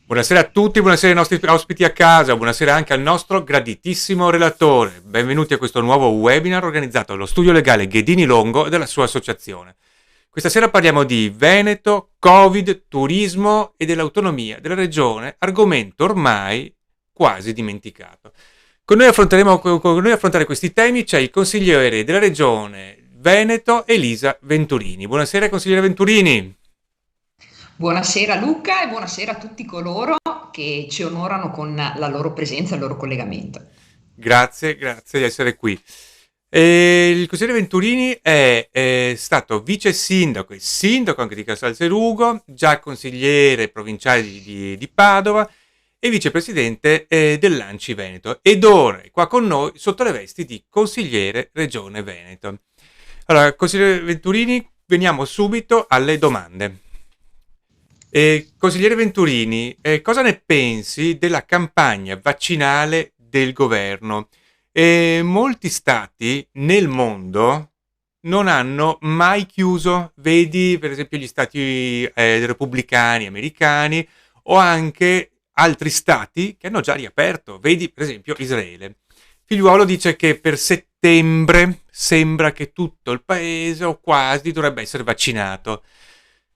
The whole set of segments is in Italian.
Buonasera a tutti, buonasera ai nostri ospiti a casa, buonasera anche al nostro graditissimo relatore. Benvenuti a questo nuovo webinar organizzato dallo Studio Legale Ghedini Longo e dalla sua associazione. Questa sera parliamo di Veneto, Covid, turismo e dell'autonomia della regione, argomento ormai quasi dimenticato. Con noi affrontare questi temi c'è il consigliere della regione Veneto, Elisa Venturini. Buonasera consigliere Venturini. Buonasera Luca e buonasera a tutti coloro che ci onorano con la loro presenza e il loro collegamento. Grazie di essere qui. Il consigliere Venturini è stato vice sindaco e sindaco anche di Casalserugo, già consigliere provinciale di Padova e vicepresidente dell'Anci Veneto. Ed ora è qua con noi sotto le vesti di consigliere Regione Veneto. Allora, consigliere Venturini, veniamo subito alle domande. Consigliere Venturini, cosa ne pensi della campagna vaccinale del governo? Molti stati nel mondo non hanno mai chiuso, vedi per esempio gli stati repubblicani americani o anche altri stati che hanno già riaperto, vedi per esempio Israele. Figliuolo dice che per settembre sembra che tutto il paese o quasi dovrebbe essere vaccinato.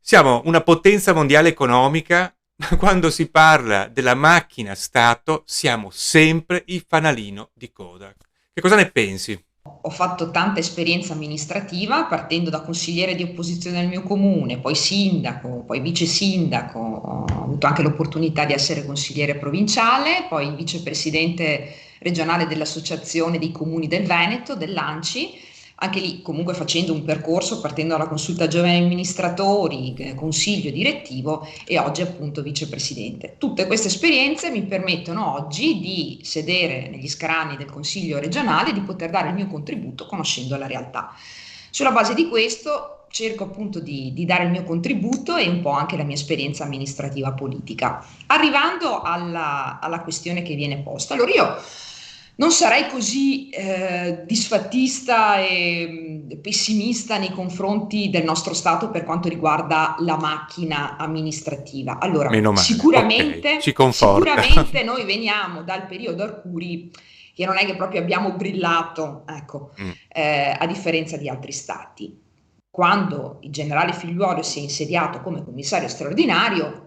Siamo una potenza mondiale economica, ma quando si parla della macchina Stato siamo sempre il fanalino di coda. Che cosa ne pensi? Ho fatto tanta esperienza amministrativa partendo da consigliere di opposizione nel mio comune, poi sindaco, poi vice sindaco, ho avuto anche l'opportunità di essere consigliere provinciale, poi vicepresidente regionale dell'Associazione dei Comuni del Veneto, dell'ANCI, anche lì comunque facendo un percorso partendo dalla consulta giovani amministratori, consiglio direttivo e oggi appunto vicepresidente. Tutte queste esperienze mi permettono oggi di sedere negli scranni del consiglio regionale e di poter dare il mio contributo conoscendo la realtà. Sulla base di questo cerco appunto di dare il mio contributo e un po' anche la mia esperienza amministrativa politica. Arrivando alla questione che viene posta, allora io non sarei così disfattista e pessimista nei confronti del nostro Stato per quanto riguarda la macchina amministrativa. Allora, Meno male, ok, ci conforta. sicuramente noi veniamo dal periodo Arcuri che non è che proprio abbiamo brillato, ecco, Mm. a differenza di altri stati. Quando il generale Figliuolo si è insediato come commissario straordinario,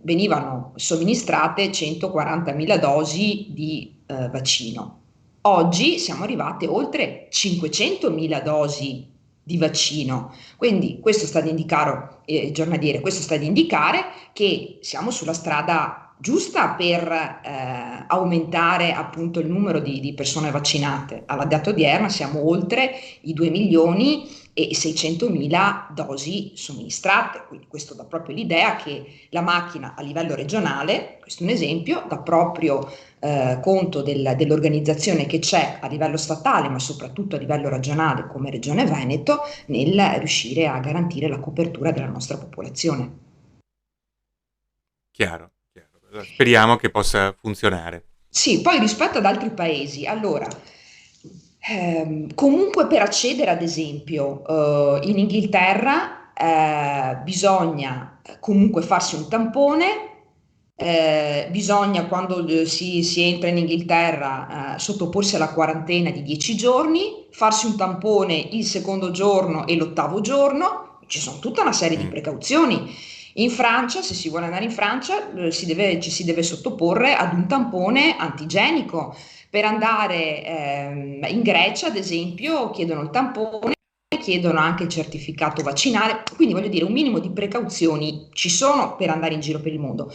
venivano somministrate 140.000 dosi di vaccino. Oggi siamo arrivati a oltre 500.000 dosi di vaccino, quindi questo sta ad indicare, giornaliere, questo sta ad indicare che siamo sulla strada giusta per aumentare appunto il numero di persone vaccinate. Alla data odierna siamo oltre i 2 milioni e 600.000 dosi somministrate, quindi questo dà proprio l'idea che la macchina a livello regionale, questo è un esempio, dà proprio conto dell'organizzazione che c'è a livello statale, ma soprattutto a livello regionale come Regione Veneto, nel riuscire a garantire la copertura della nostra popolazione. Chiaro, chiaro. Speriamo che possa funzionare. Sì, poi rispetto ad altri paesi, allora, comunque per accedere ad esempio in Inghilterra bisogna comunque farsi un tampone, bisogna quando si entra in Inghilterra sottoporsi alla quarantena di 10 giorni, farsi un tampone il secondo giorno e l'ottavo giorno, ci sono tutta una serie di Mm. precauzioni. In Francia, se si vuole andare in Francia, ci si deve sottoporre ad un tampone antigenico. Per andare in Grecia, ad esempio, chiedono il tampone, chiedono anche il certificato vaccinale, quindi voglio dire, un minimo di precauzioni ci sono per andare in giro per il mondo.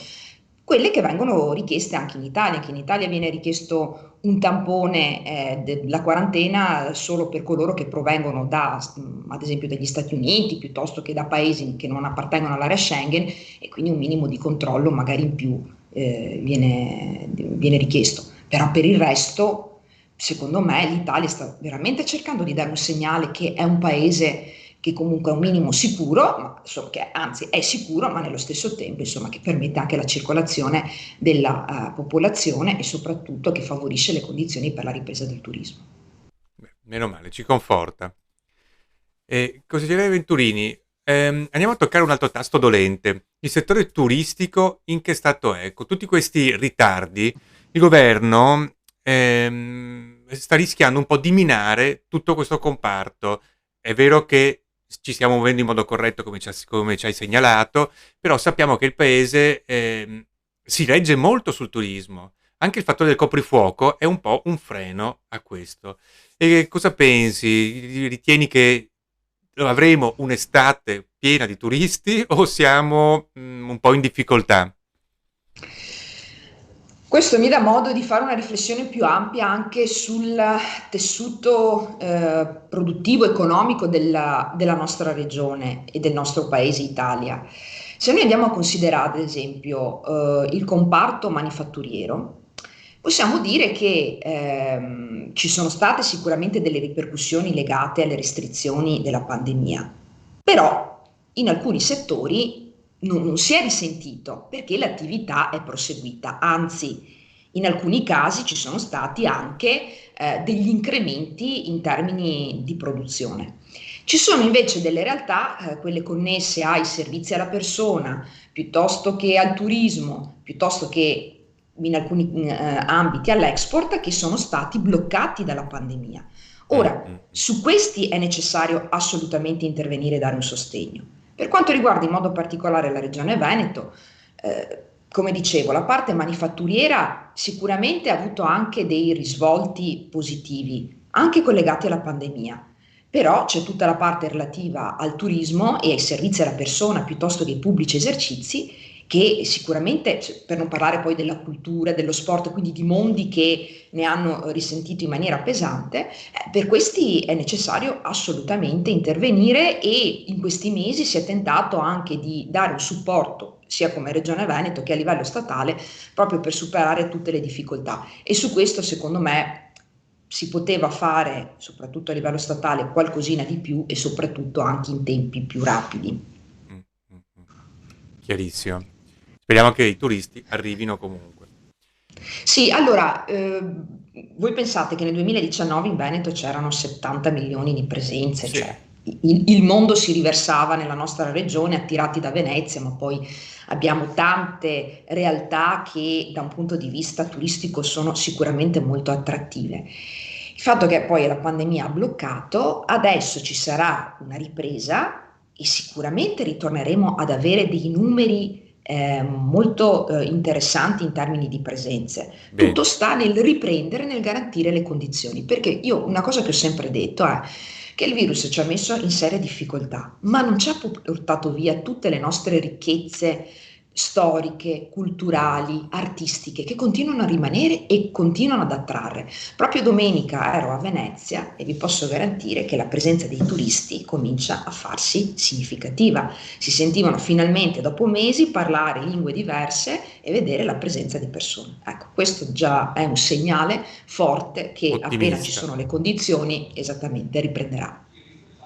Quelle che vengono richieste anche in Italia, anche in Italia viene richiesto un tampone della quarantena solo per coloro che provengono da, ad esempio, dagli Stati Uniti, piuttosto che da paesi che non appartengono all'area Schengen, e quindi un minimo di controllo magari in più viene richiesto. Però per il resto, secondo me, l'Italia sta veramente cercando di dare un segnale che è un paese che comunque è un minimo sicuro, ma insomma, che anzi è sicuro, ma nello stesso tempo insomma, che permette anche la circolazione della popolazione e soprattutto che favorisce le condizioni per la ripresa del turismo. Beh, meno male, ci conforta. Consigliere Venturini, Andiamo a toccare un altro tasto dolente. Il settore turistico in che stato è? Con tutti questi ritardi, il governo sta rischiando un po' di minare tutto questo comparto. È vero che ci stiamo muovendo in modo corretto, come ci hai segnalato, però sappiamo che il paese si regge molto sul turismo. Anche il fattore del coprifuoco è un po' un freno a questo. E cosa pensi? Ritieni che avremo un'estate piena di turisti o siamo un po' in difficoltà? Questo mi dà modo di fare una riflessione più ampia anche sul tessuto produttivo economico della nostra regione e del nostro paese Italia. Se noi andiamo a considerare, ad esempio, il comparto manifatturiero, possiamo dire che ci sono state sicuramente delle ripercussioni legate alle restrizioni della pandemia, però in alcuni settori non si è risentito perché l'attività è proseguita, anzi in alcuni casi ci sono stati anche degli incrementi in termini di produzione. Ci sono invece delle realtà, quelle connesse ai servizi alla persona, piuttosto che al turismo, piuttosto che in alcuni ambiti all'export, che sono stati bloccati dalla pandemia. Mm, Ora, mm, mm. su questi è necessario assolutamente intervenire e dare un sostegno. Per quanto riguarda in modo particolare la Regione Veneto, come dicevo, la parte manifatturiera sicuramente ha avuto anche dei risvolti positivi, anche collegati alla pandemia. Però c'è tutta la parte relativa al turismo e ai servizi alla persona piuttosto che ai pubblici esercizi che sicuramente, per non parlare poi della cultura, dello sport, quindi di mondi che ne hanno risentito in maniera pesante, per questi è necessario assolutamente intervenire e in questi mesi si è tentato anche di dare un supporto sia come Regione Veneto che a livello statale proprio per superare tutte le difficoltà e su questo secondo me si poteva fare soprattutto a livello statale qualcosina di più e soprattutto anche in tempi più rapidi. Mm, mm, mm. Chiarissimo. Speriamo che i turisti arrivino comunque. Sì, allora, voi pensate che nel 2019 in Veneto c'erano 70 milioni di presenze, Sì. cioè il mondo si riversava nella nostra regione attirati da Venezia, ma poi abbiamo tante realtà che da un punto di vista turistico sono sicuramente molto attrattive. Il fatto che poi la pandemia ha bloccato, adesso ci sarà una ripresa e sicuramente ritorneremo ad avere dei numeri molto interessanti in termini di presenze. Tutto Bene. sta nel riprendere, nel garantire le condizioni, perché io una cosa che ho sempre detto è che il virus ci ha messo in seria difficoltà, ma non ci ha portato via tutte le nostre ricchezze storiche, culturali, artistiche, che continuano a rimanere e continuano ad attrarre. Proprio domenica ero a Venezia e vi posso garantire che la presenza dei turisti comincia a farsi significativa. Si sentivano finalmente dopo mesi parlare lingue diverse e vedere la presenza di persone. Ecco, questo già è un segnale forte che appena ci Ottimista. sono le condizioni, esattamente, riprenderà.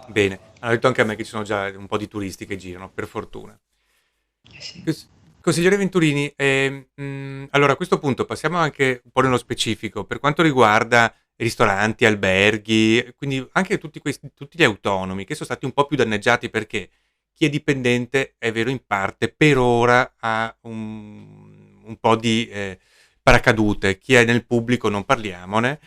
Bene. Hanno detto anche a me che ci sono già un po' di turisti che girano, per fortuna. Sì. Consigliere Venturini, allora a questo punto passiamo anche un po' nello specifico per quanto riguarda ristoranti, alberghi, quindi anche tutti gli autonomi che sono stati un po' più danneggiati perché chi è dipendente, è vero in parte, per ora ha un po' di paracadute, chi è nel pubblico non parliamone,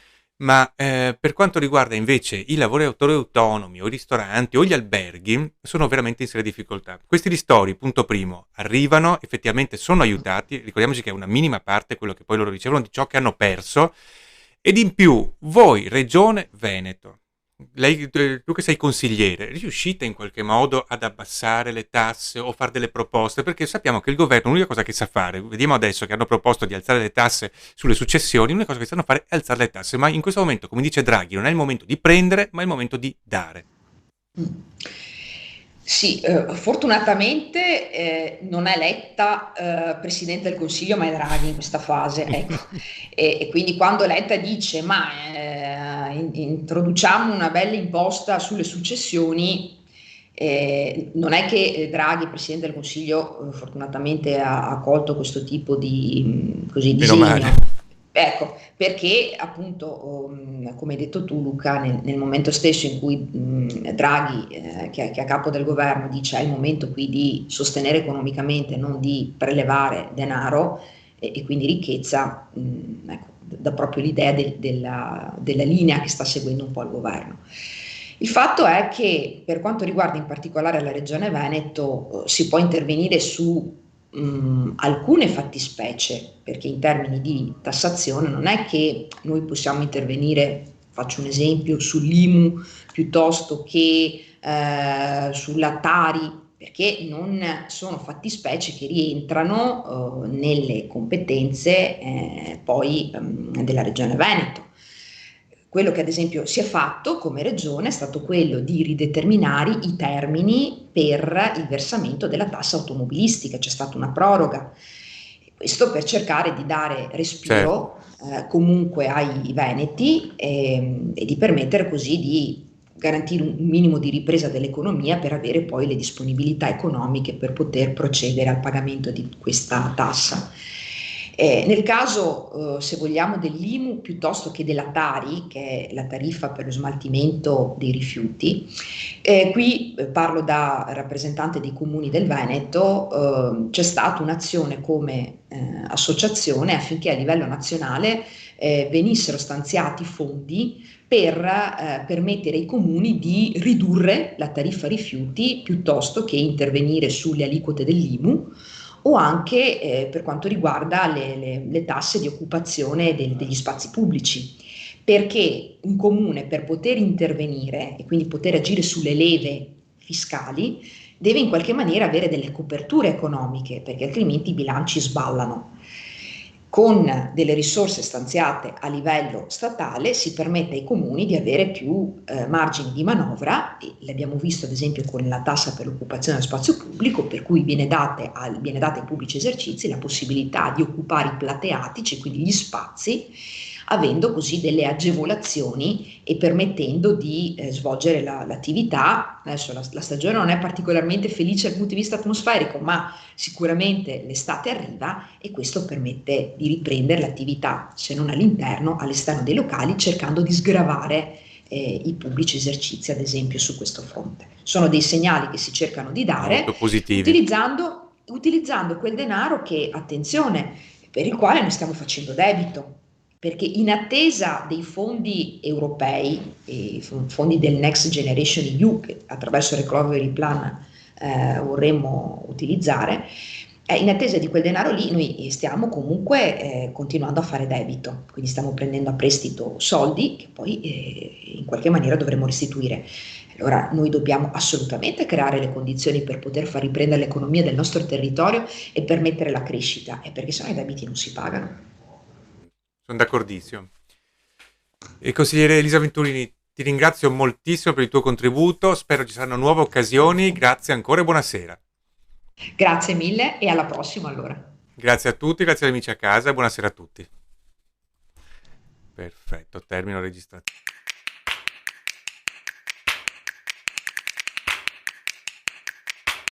ma per quanto riguarda invece i lavoratori autonomi o i ristoranti o gli alberghi, sono veramente in seria difficoltà. Questi ristori, punto primo, arrivano, effettivamente sono aiutati, ricordiamoci che è una minima parte quello che poi loro ricevono di ciò che hanno perso, ed in più voi, Regione Veneto, lei, tu che sei consigliere, riuscite in qualche modo ad abbassare le tasse o fare delle proposte? Perché sappiamo che il governo, l'unica cosa che sa fare, vediamo adesso che hanno proposto di alzare le tasse sulle successioni, l'unica cosa che sanno fare è alzare le tasse, ma in questo momento, come dice Draghi, non è il momento di prendere, ma è il momento di dare. Mm. Sì, fortunatamente non è Letta Presidente del Consiglio, ma è Draghi in questa fase, ecco. E quindi quando Letta dice ma introduciamo una bella imposta sulle successioni, non è che Draghi, Presidente del Consiglio, fortunatamente ha colto questo tipo di così, Meno disegno. male. Ecco, perché appunto, come hai detto tu Luca, nel momento stesso in cui Draghi, che è a capo del governo, dice è il momento qui di sostenere economicamente, non di prelevare denaro e quindi ricchezza, ecco, dà proprio l'idea della linea che sta seguendo un po' il governo. Il fatto è che per quanto riguarda in particolare la Regione Veneto, si può intervenire su alcune fattispecie, perché in termini di tassazione non è che noi possiamo intervenire, faccio un esempio, sull'IMU piuttosto che sulla Tari, perché non sono fattispecie che rientrano nelle competenze poi della Regione Veneto. Quello che ad esempio si è fatto come regione è stato quello di rideterminare i termini per il versamento della tassa automobilistica, c'è stata una proroga. Questo per cercare di dare Certo. respiro comunque ai veneti e di permettere così di garantire un minimo di ripresa dell'economia per avere poi le disponibilità economiche per poter procedere al pagamento di questa tassa. Nel caso, se vogliamo, dell'IMU piuttosto che della Tari, che è la tariffa per lo smaltimento dei rifiuti, qui parlo da rappresentante dei comuni del Veneto, c'è stata un'azione come associazione affinché a livello nazionale venissero stanziati fondi per permettere ai comuni di ridurre la tariffa rifiuti piuttosto che intervenire sulle aliquote dell'IMU o anche per quanto riguarda le tasse di occupazione degli spazi pubblici, perché un comune per poter intervenire e quindi poter agire sulle leve fiscali deve in qualche maniera avere delle coperture economiche, perché altrimenti i bilanci sballano. Con delle risorse stanziate a livello statale si permette ai comuni di avere più margini di manovra, e l'abbiamo visto ad esempio con la tassa per l'occupazione dello spazio pubblico, per cui viene data ai pubblici esercizi la possibilità di occupare i plateatici, quindi gli spazi, avendo così delle agevolazioni e permettendo di svolgere l'attività. Adesso la stagione non è particolarmente felice dal punto di vista atmosferico, ma sicuramente l'estate arriva e questo permette di riprendere l'attività, se non all'interno, all'esterno dei locali, cercando di sgravare i pubblici esercizi, ad esempio, su questo fronte. Sono dei segnali che si cercano di dare Molto positivi. utilizzando quel denaro che, attenzione, per il quale noi stiamo facendo debito, perché in attesa dei fondi europei, fondi del Next Generation EU, che attraverso il Recovery Plan vorremmo utilizzare, in attesa di quel denaro lì noi stiamo comunque continuando a fare debito, quindi stiamo prendendo a prestito soldi che poi in qualche maniera dovremo restituire. Allora noi dobbiamo assolutamente creare le condizioni per poter far riprendere l'economia del nostro territorio e permettere la crescita, e perché sennò i debiti non si pagano. Sono d'accordissimo. E consigliere Elisa Venturini, ti ringrazio moltissimo per il tuo contributo, spero ci saranno nuove occasioni, grazie ancora e buonasera. Grazie mille e alla prossima allora. Grazie a tutti, grazie agli amici a casa e buonasera a tutti. Perfetto, termino registrazione.